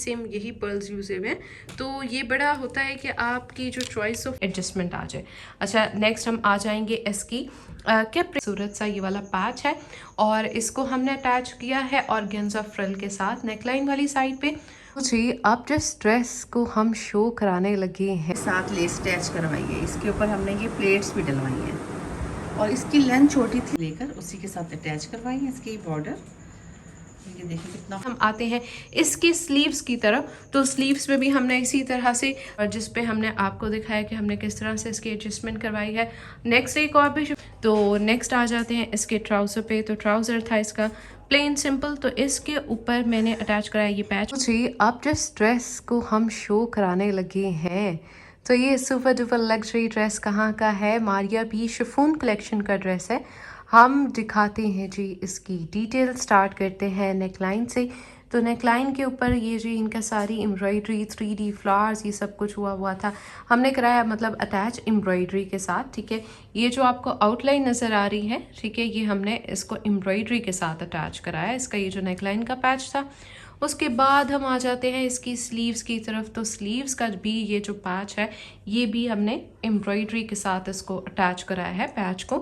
Same यही pearls use हुए हैं। तो ये बड़ा होता है कि आपकी जो चॉइस ऑफ एडजस्टमेंट आ जाए। अच्छा, नेक्स्ट हम आ जाएंगे इसकी कैप्री खूबसूरत सा ये वाला पैच है और इसको हमने अटैच किया है ऑर्गेन्जा फ्रिल के साथ नेकलाइन वाली साइड पे। जी, अब जिस ड्रेस को हम शो कराने लगे हैं साथ लेस अटैच करवाई है, इसके ऊपर हमने ये प्लेट्स भी डलवाई हैं और इसकी लेंथ छोटी थी लेकर उसी के साथ अटैच करवाई है इसकी बॉर्डर। ये देखिए कितना। हम आते हैं इसकी स्लीव्स की तरफ। तो स्लीव्स में भी हमने इसी तरह से, और जिस पे हमने आपको दिखाया कि हमने किस तरह से इसकी एडजस्टमेंट करवाई है। नेक्स्ट एक और भी, तो नेक्स्ट आ जाते हैं इसके ट्राउज़र पे। तो ट्राउज़र था इसका प्लेन सिंपल, तो इसके ऊपर मैंने अटैच कराया ये पैच। जी, अब जिस ड्रेस को हम शो कराने लगे हैं, तो ये सुपर डुपर लग्जरी ड्रेस कहाँ का है, मारिया बी शिफॉन कलेक्शन का ड्रेस है। हम दिखाते हैं जी इसकी डिटेल। स्टार्ट करते हैं नेकलाइन से। तो नेकलाइन के ऊपर ये जी इनका सारी एम्ब्रॉयडरी 3D फ्लावर्स ये सब कुछ हुआ था, हमने कराया मतलब अटैच एम्ब्रॉयडरी के साथ। ठीक है, ये जो आपको आउटलाइन नज़र आ रही है, ठीक है, ये हमने इसको एम्ब्रॉयडरी के साथ अटैच कराया, इसका ये जो नेकलाइन का पैच था। उसके बाद हम आ जाते हैं इसकी स्लीव्स की तरफ। तो स्लीव्स का भी ये जो पैच है, ये भी हमने एम्ब्रॉयडरी के साथ इसको अटैच कराया है पैच को,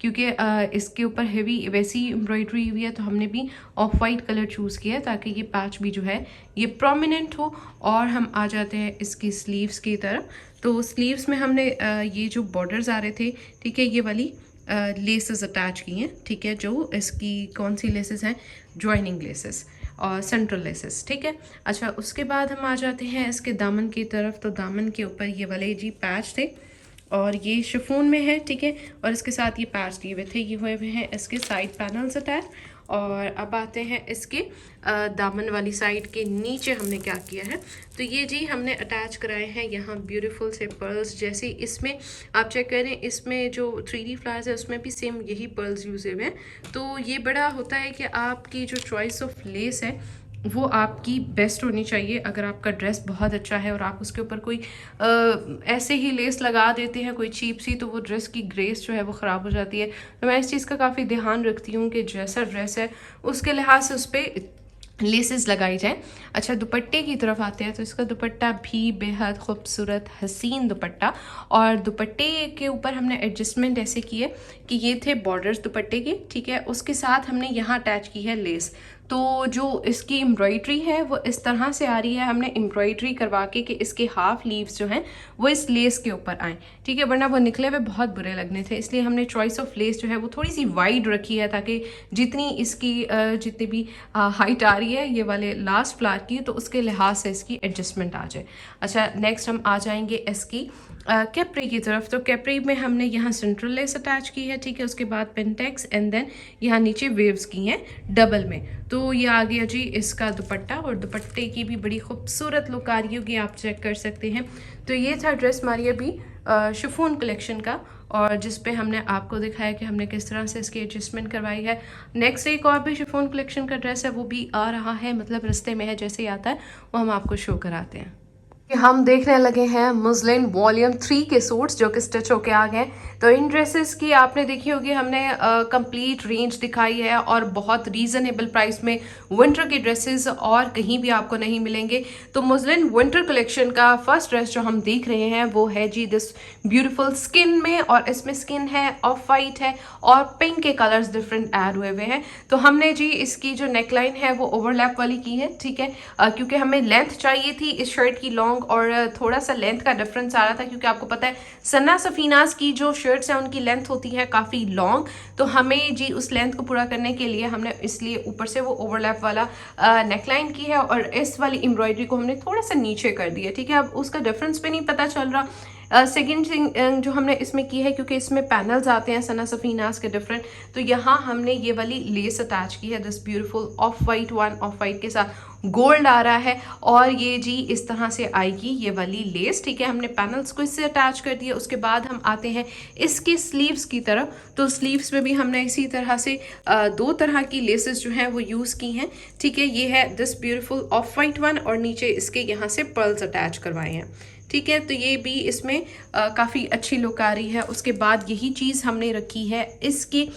क्योंकि इसके ऊपर हेवी वैसी एम्ब्रॉयडरी हुई है, तो हमने भी ऑफ वाइट कलर चूज़ किया है ताकि ये पैच भी जो है ये प्रोमिनेंट हो। और हम आ जाते हैं इसकी स्लीव्स की तरफ। तो स्लीव्स में हमने ये जो बॉर्डर्स आ रहे थे, ठीक है, ये वाली लेसेस अटैच की हैं। ठीक है, जो इसकी कौन सी लेसेस हैं, जॉइनिंग लेसेस और सेंट्रल लेसेस। ठीक है, अच्छा, उसके बाद हम आ जाते हैं इसके दामन की तरफ। तो दामन के ऊपर ये वाले जी पैच थे और ये शिफॉन में है। ठीक है, और इसके साथ ये पैच दिए हुए थे, ये हुए हुए हैं इसके साइड पैनल्स अटैच। और अब आते हैं इसके दामन वाली साइड के नीचे हमने क्या किया है, तो ये जी हमने अटैच कराए हैं यहाँ ब्यूटीफुल से पर्ल्स। जैसे इसमें आप चेक करें, इसमें जो 3D फ्लावर्स है उसमें भी सेम यही पर्ल्स यूज हुए हैं। तो ये बड़ा होता है कि आपकी जो चॉइस ऑफ लेस है वो आपकी बेस्ट होनी चाहिए। अगर आपका ड्रेस बहुत अच्छा है और आप उसके ऊपर कोई ऐसे ही लेस लगा देते हैं कोई चीप सी, तो वो ड्रेस की ग्रेस जो है वो ख़राब हो जाती है। तो मैं इस चीज़ का काफ़ी ध्यान रखती हूँ कि जैसा ड्रेस है उसके लिहाज से उस पर लेसेस लगाई जाए। अच्छा, दुपट्टे की तरफ आते हैं। तो इसका दुपट्टा भी बेहद खूबसूरत हसीन दुपट्टा, और दुपट्टे के ऊपर हमने एडजस्टमेंट ऐसे की है कि ये थे बॉर्डर्स दुपट्टे के। ठीक है, उसके साथ हमने यहाँ अटैच की है लेस। तो जो इसकी एम्ब्रॉयडरी है वो इस तरह से आ रही है, हमने एम्ब्रॉयडरी करवा के कि इसके हाफ लीव्स जो हैं वो इस लेस के ऊपर आए। ठीक है, वरना वो निकले हुए बहुत बुरे लगने थे, इसलिए हमने चॉइस ऑफ लेस जो है वो थोड़ी सी वाइड रखी है ताकि जितनी इसकी जितनी भी हाइट आ रही है ये वाले लास्ट फ्लावर की, तो उसके लिहाज से इसकी एडजस्टमेंट आ जाए। अच्छा, नेक्स्ट हम आ जाएंगे इसकी कैप्री की तरफ। तो कैप्री में हमने यहाँ सेंट्रल लेस अटैच की है। ठीक है, उसके बाद पेंटेक्स एंड देन यहाँ नीचे वेव्स की हैं डबल में। तो ये आ गया जी इसका दुपट्टा, और दुपट्टे की भी बड़ी खूबसूरत लुक आ रही होगी, आप चेक कर सकते हैं। तो ये था dress Maria B chiffon collection का, और जिस पे हमने आपको दिखाया कि हमने किस तरह से इसकी एडजस्टमेंट करवाई है। नेक्स्ट एक और भी शिफॉन कलेक्शन का ड्रेस है, वो भी आ रहा है, मतलब रास्ते में है, जैसे ही आता है वो हम आपको शो कराते हैं। हम देखने लगे हैं मुस्लिन वॉल्यूम 3 के सूट्स जो कि स्टिच होके आ गए। तो इन ड्रेसेस की आपने देखी होगी, हमने कंप्लीट रेंज दिखाई है और बहुत रीज़नेबल प्राइस में विंटर के ड्रेसेस और कहीं भी आपको नहीं मिलेंगे। तो मुस्लिन विंटर कलेक्शन का फर्स्ट ड्रेस जो हम देख रहे हैं वो है जी दिस ब्यूटीफुल स्किन में, और इसमें स्किन है, ऑफ वाइट है और पिंक के कलर्स डिफरेंट ऐड हुए हुए हैं। तो हमने जी इसकी जो नेकलाइन है वो ओवरलैप वाली की है। ठीक है, क्योंकि हमें लेंथ चाहिए थी इस शर्ट की लॉन्ग, और थोड़ा सा लेंथ का डिफरेंस आ रहा था, क्योंकि आपको पता है सन्ना सफीनाज की जो शर्ट्स हैं उनकी लेंथ होती है काफ़ी लॉन्ग। तो हमें जी उस लेंथ को पूरा करने के लिए हमने इसलिए ऊपर से वो ओवरलैप वाला नेकलाइन की है, और इस वाली एम्ब्रॉयडरी को हमने थोड़ा सा नीचे कर दिया। ठीक है, अब उसका डिफरेंस भी नहीं पता चल रहा। सेकेंड थिंग जो हमने इसमें की है, क्योंकि इसमें पैनल्स आते हैं सना सफीनास के डिफरेंट, तो यहाँ हमने ये वाली लेस अटैच की है, this beautiful of white one, of white के साथ गोल्ड आ रहा है, और ये जी इस तरह से आएगी ये वाली लेस। ठीक है, हमने पैनल्स को इससे अटैच कर दिया। उसके बाद हम आते हैं इसकी स्लीव्स की तरफ। तो स्लीव्स में भी हमने इसी तरह से दो तरह की लेसेस जो हैं वो यूज़ की हैं। ठीक है, ये है this beautiful of white one, और नीचे इसके यहाँ से पर्ल्स अटैच करवाए हैं। ठीक है। तो ये भी इसमें काफ़ी अच्छी लुक आ रही है। उसके बाद यही चीज़ हमने रखी है इसकी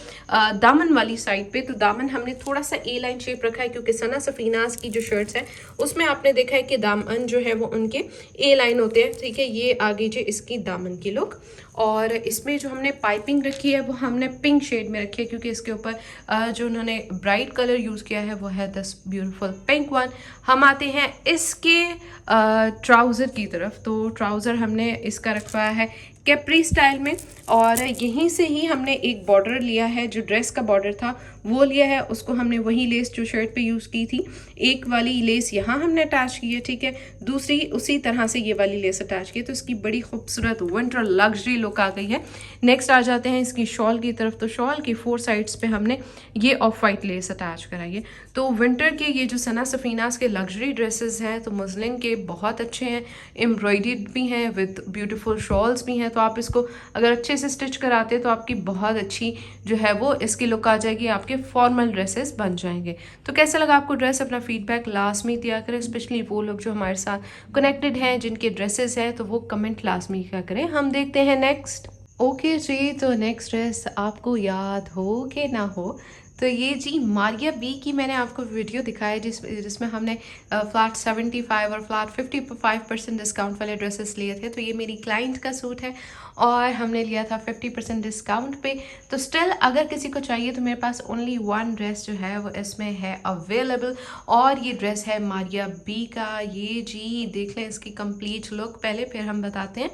दामन वाली साइड पे। तो दामन हमने थोड़ा सा ए लाइन शेप रखा है, क्योंकि सना सफीनाज की जो शर्ट्स हैं उसमें आपने देखा है कि दामन जो है वो उनके ए लाइन होते हैं, ठीक है। ये आगे जो इसकी दामन की लुक, और इसमें जो हमने पाइपिंग रखी है वो हमने पिंक शेड में रखी है, क्योंकि इसके ऊपर जो उन्होंने ब्राइट कलर यूज़ किया है वो है दिस ब्यूटीफुल पिंक वन। हम आते हैं इसके ट्राउज़र की तरफ। तो ट्राउज़र हमने इसका रखवाया है कैप्री स्टाइल में, और यहीं से ही हमने एक बॉर्डर लिया है, जो ड्रेस का बॉर्डर था वो लिया है, उसको हमने वही लेस जो शर्ट पे यूज़ की थी, एक वाली लेस यहाँ हमने अटैच की है, ठीक है। दूसरी उसी तरह से ये वाली लेस अटैच की है। तो इसकी बड़ी खूबसूरत विंटर लग्जरी लुक आ गई है। नेक्स्ट आ जाते हैं इसकी शॉल की तरफ। तो शॉल की 4 साइड्स पे हमने ये ऑफ वाइट लेस अटैच कराई है। तो विंटर के ये जो सना सफीनास के लग्जरी ड्रेसेस हैं तो मुस्लिन के बहुत अच्छे हैं, एम्ब्रॉयडर्ड भी हैं, विद ब्यूटीफुल शॉल्स भी हैं। तो आप इसको अगर अच्छे से स्टिच कराते तो आपकी बहुत अच्छी जो है वो इसकी लुक आ जाएगी, आपके फॉर्मल ड्रेसेस बन जाएंगे। तो कैसा लगा आपको ड्रेस? अपना फीडबैक लाजमी दिया करें, स्पेशली वो लोग जो हमारे साथ कनेक्टेड हैं जिनके ड्रेसेस हैं, तो वो कमेंट लाजमी किया करें। हम देखते हैं नेक्स्ट। ओके जी, तो नेक्स्ट ड्रेस आपको याद हो कि ना हो, तो ये जी मारिया बी की मैंने आपको वीडियो दिखाया जिसमें हमने फ्लैट 75 और फ्लैट 55% डिस्काउंट वाले ड्रेसेस लिए थे। तो ये मेरी क्लाइंट का सूट है और हमने लिया था 50% डिस्काउंट पे। तो स्टिल अगर किसी को चाहिए तो मेरे पास ओनली 1 ड्रेस जो है वो इसमें है अवेलेबल, और ये ड्रेस है मारिया बी का। ये जी देख लें इसकी कंप्लीट लुक पहले, फिर हम बताते हैं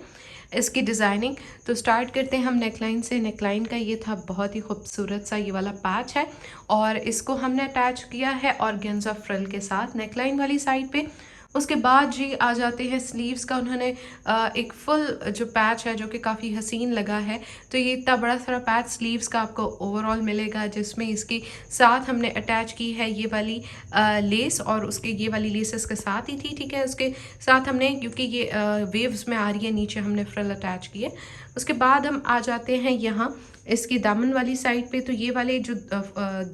इसकी डिज़ाइनिंग। तो स्टार्ट करते हैं हम नेकलाइन से। नेकलाइन का ये था बहुत ही खूबसूरत सा ये वाला पैच है, और इसको हमने अटैच किया है ऑर्गेन्जा फ्रिल के साथ नेकलाइन वाली साइड पे। उसके बाद जी आ जाते हैं स्लीव्स का। उन्होंने एक फुल जो पैच है जो कि काफ़ी हसीन लगा है। तो ये इतना बड़ा सारा पैच स्लीव्स का आपको ओवरऑल मिलेगा, जिसमें इसके साथ हमने अटैच की है ये वाली लेस, और उसके ये वाली लेस इसके साथ ही थी, ठीक है। उसके साथ हमने, क्योंकि ये वेव्स में आ रही है, नीचे हमने फ्रिल अटैच की है। उसके बाद हम आ जाते हैं यहाँ इसकी दामन वाली साइड पे। तो ये वाले जो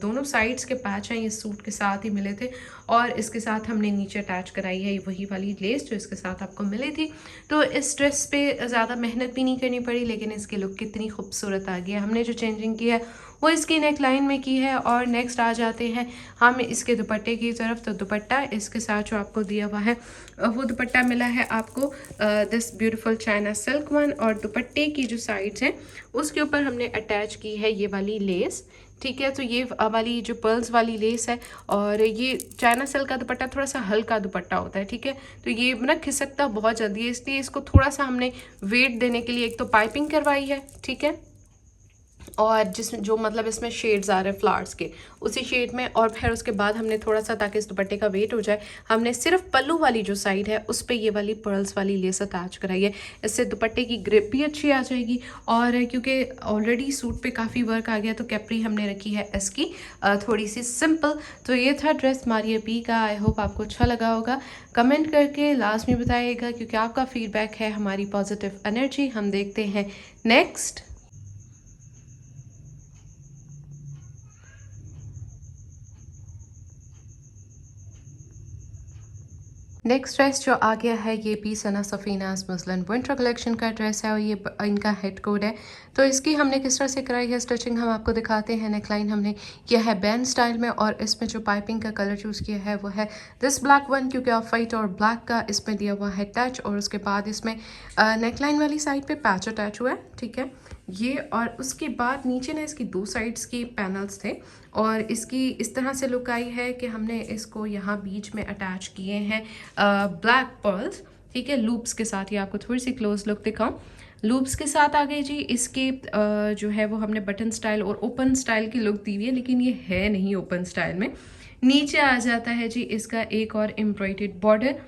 दोनों साइड्स के पैच हैं ये सूट के साथ ही मिले थे, और इसके साथ हमने नीचे अटैच कराई है वही वाली लेस जो इसके साथ आपको मिली थी। तो इस ड्रेस पे ज़्यादा मेहनत भी नहीं करनी पड़ी, लेकिन इसकी लुक कितनी खूबसूरत आ गई है। हमने जो चेंजिंग की है वो इसकी नेक लाइन में की है। और नेक्स्ट आ जाते हैं हम इसके दुपट्टे की तरफ। तो दुपट्टा इसके साथ जो आपको दिया हुआ है वो दुपट्टा मिला है आपको this beautiful China silk one, और दुपट्टे की जो साइड्स हैं उसके ऊपर हमने अटैच की है ये वाली लेस, ठीक है। तो ये वाली जो पर्ल्स वाली लेस है, और ये चाइना सिल्क का दुपट्टा थोड़ा सा हल्का दुपट्टा होता है, ठीक है। तो ये ना खिसकता बहुत जल्दी है, इसलिए इसको थोड़ा सा हमने वेट देने के लिए एक तो पाइपिंग करवाई है, ठीक है, और जिसमें जो मतलब इसमें शेड्स आ रहे हैं फ्लावर्स के उसी शेड में। और फिर उसके बाद हमने थोड़ा सा, ताकि इस दुपट्टे का वेट हो जाए, हमने सिर्फ पल्लू वाली जो साइड है उस पर ये वाली पर्ल्स वाली लेस अटैच कराई है। इससे दुपट्टे की ग्रिप भी अच्छी आ जाएगी, और क्योंकि ऑलरेडी सूट पे काफ़ी वर्क आ गया तो कैप्री हमने रखी है इसकी थोड़ी सी सिंपल। तो ये था ड्रेस मारिया बी का। आई होप आपको अच्छा लगा होगा। कमेंट करके लास्ट में बताइएगा, क्योंकि आपका फीडबैक है हमारी पॉजिटिव एनर्जी। हम देखते हैं नेक्स्ट। नेक्स्ट ड्रेस जो आ गया है ये भी सना सफीनाज मुस्लिन विंटर कलेक्शन का ड्रेस है, और ये इनका हेड कोड है। तो इसकी हमने किस तरह से कराई है स्टिचिंग हम आपको दिखाते हैं। नेकलाइन हमने किया है बैंड स्टाइल में, और इसमें जो पाइपिंग का कलर चूज़ किया है वो है दिस ब्लैक वन, क्योंकि ऑफ वाइट और ब्लैक का इसमें दिया हुआ है टच। और उसके बाद इसमें नेकलाइन वाली साइड पे पैच अटैच हुआ है, ठीक है ये। और उसके बाद नीचे ना इसकी 2 साइड्स के पैनल्स थे, और इसकी इस तरह से लुक आई है कि हमने इसको यहाँ बीच में अटैच किए हैं ब्लैक पर्ल्स, ठीक है, लूप्स के साथ। ये आपको थोड़ी सी क्लोज लुक दिखाऊं, लूप्स के साथ आ गए जी। इसके जो है वो हमने बटन स्टाइल और ओपन स्टाइल की लुक दी हुई है, लेकिन ये है नहीं ओपन स्टाइल में। नीचे आ जाता है जी इसका एक और एम्ब्रॉयडर्ड बॉर्डर,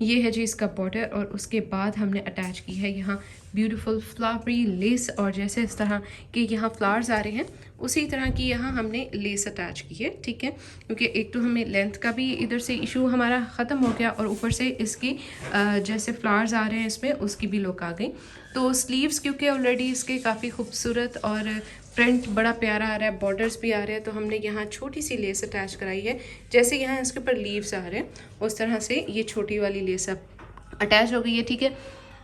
ये है जी इसका बॉर्डर। और उसके बाद हमने अटैच की है यहाँ ब्यूटीफुल फ्लावरी लेस, और जैसे इस तरह के यहाँ फ्लावर्स आ रहे हैं उसी तरह की यहाँ हमने लेस अटैच की है, ठीक है। क्योंकि एक तो हमें लेंथ का भी इधर से इशू हमारा ख़त्म हो गया, और ऊपर से इसकी जैसे फ्लावर्स आ रहे हैं इसमें उसकी भी लुक आ गई। तो स्लीव्स क्योंकि ऑलरेडी इसके काफ़ी खूबसूरत और प्रिंट बड़ा प्यारा आ रहा है, बॉर्डर्स भी आ रहे हैं, तो हमने यहाँ छोटी सी लेस अटैच कराई है। जैसे यहाँ इसके ऊपर लीव्स आ रहे हैं उस तरह से ये छोटी वाली लेस अटैच हो गई है, ठीक है।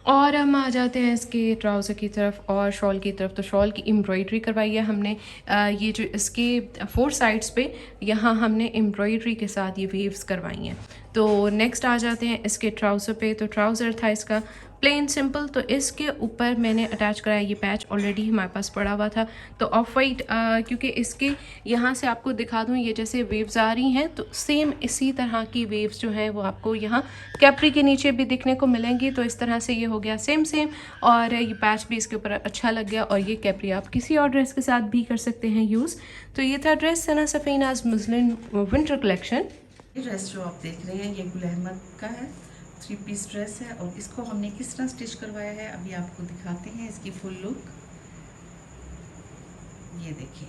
और हम आ जाते हैं इसके ट्राउज़र की तरफ और शॉल की तरफ। तो शॉल की एम्ब्रॉयडरी करवाई है हमने। ये जो इसके 4 साइड्स पे यहाँ हमने एम्ब्रॉयडरी के साथ ये वेव्स करवाई हैं। तो नेक्स्ट आ जाते हैं इसके ट्राउज़र पे। तो ट्राउज़र था इसका प्लेन सिंपल। तो इसके ऊपर मैंने अटैच कराया ये पैच, ऑलरेडी हमारे पास पड़ा हुआ था। तो ऑफ वाइट, क्योंकि इसके यहाँ से आपको दिखा दूँ, ये जैसे वेव्स आ रही हैं तो सेम इसी तरह की वेव्स जो हैं वो आपको यहाँ कैप्री के नीचे भी दिखने को मिलेंगी। तो इस तरह से ये हो गया सेम सेम, और ये पैच भी इसके ऊपर अच्छा लग गया। और ये कैप्री आप किसी और ड्रेस के साथ भी कर सकते हैं यूज़। तो ये था ड्रेस सना सफ़ीनाज़ मुस्लिम विंटर कलेक्शन। ये ड्रेस जो आप देख रहे हैं ये गुल अहमद का है, 3 पीस ड्रेस है। और इसको हमने किस तरह स्टिच करवाया है अभी आपको दिखाते हैं इसकी फुल लुक। ये देखिए,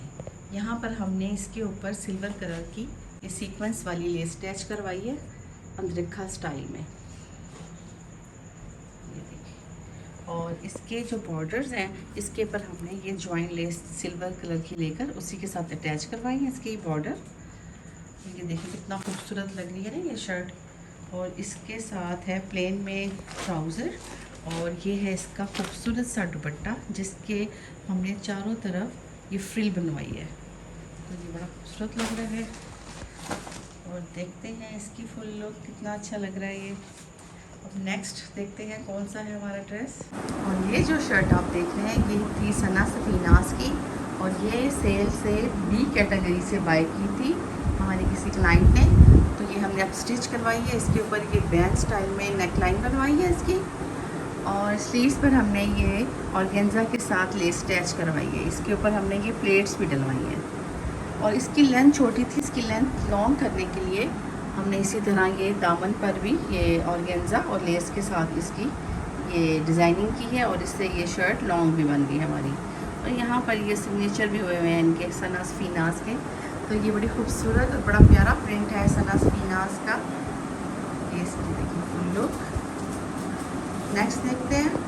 यहाँ पर हमने इसके ऊपर सिल्वर कलर की ये सीक्वेंस वाली लेस अटैच करवाई है अंदरखा स्टाइल में। ये देखिए, और इसके जो बॉर्डर्स हैं इसके ऊपर हमने ये जॉइंट लेस सिल्वर कलर की लेकर उसी के साथ अटैच करवाई है इसके बॉर्डर। ये देखिए कितना खूबसूरत लग रही है ना ये शर्ट। और इसके साथ है प्लेन में ट्राउज़र, और ये है इसका खूबसूरत सा दुपट्टा जिसके हमने चारों तरफ ये फ्रिल बनवाई है। तो ये बड़ा खूबसूरत लग रहा है। और देखते हैं इसकी फुल लुक, कितना अच्छा लग रहा है ये। अब नेक्स्ट देखते हैं कौन सा है हमारा ड्रेस। और ये जो शर्ट आप देख रहे हैं ये थी सना सफ़ीनाज़ की, और ये सेल से बी कैटेगरी से बाय की थी हमारे किसी क्लाइंट ने। तो ये हमने अब स्टिच करवाई है। इसके ऊपर ये बैंड स्टाइल में नेक लाइन बनवाई है इसकी, और स्लीव्स पर हमने ये ऑर्गेन्जा के साथ लेस अटैच करवाई है। इसके ऊपर हमने ये प्लेट्स भी डलवाई हैं। और इसकी लेंथ छोटी थी, इसकी लेंथ लॉन्ग करने के लिए हमने इसी तरह ये दामन पर भी ये ऑर्गेन्जा और लेस के साथ इसकी ये डिज़ाइनिंग की है, और इससे ये शर्ट लॉन्ग भी बन गई हमारी। और यहाँ पर ये सिग्नेचर भी हुए हुए हैं इनके सना सफ़ीनाज़ के। तो ये बड़ी खूबसूरत और बड़ा प्यारा प्रिंट है सना सफ़ीनाज़ का। ये इसकी देखिए फुल लुक। नेक्स्ट देखते हैं।